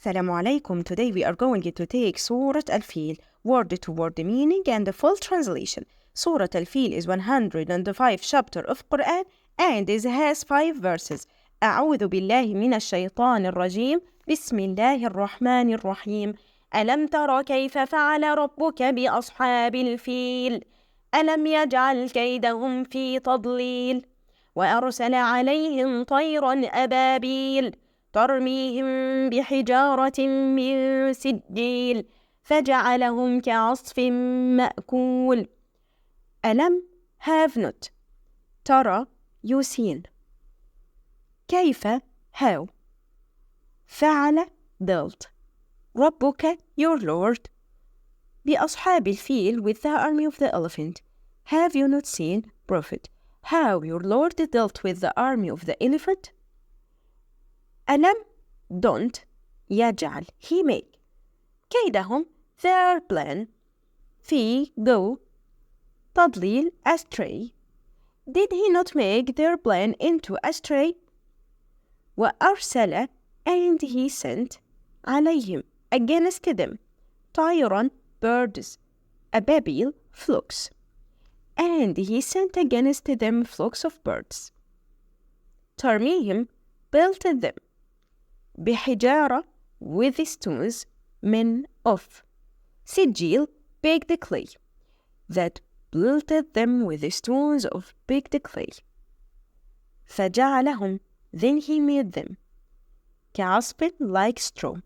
Assalamu alaikum. Today we are going to take Surah Al-Fil, word-to-word meaning and the full translation. Surah Al-Fil is 105 chapter of Quran and it has 5 verses. أعوذ بالله من الشيطان الرجيم. بسم الله الرحمن الرحيم. ألم تر كيف فعل ربك بأصحاب الفيل؟ ألم يجعل كيدهم في تضليل وأرسل عليهم طيرا أبابيل ترميهم بحجارة من سجيل فجعلهم كعصف مأكول. ألم have not. ترى you seen. كيف how. فعل dealt. ربك your Lord. بأصحاب الفيل with the army of the elephant. Have you not seen, Prophet, how your Lord dealt with the army of the elephant? ألم don't يجعل he make كيدهم their plan في go تضليل astray. Did he not make their plan into astray? وأرسل and he sent عليهم against them طيرا birds أبابيل flocks and he sent against them flocks of birds. ترميهم built them بحجارة with stones men of سجيل baked clay that built them with stones of baked clay. فجعلهم then he made them كعصف like straw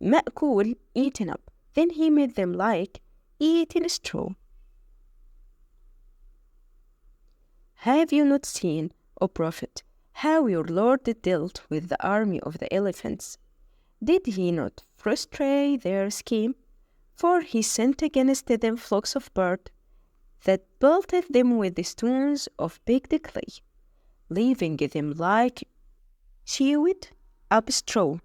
مأكول eaten up then he made them like eaten straw. Have you not seen, O Prophet, how your Lord dealt with the army of the elephants? Did he not frustrate their scheme? For he sent against them flocks of birds that pelted them with the stones of baked clay, leaving them like chewed up straw.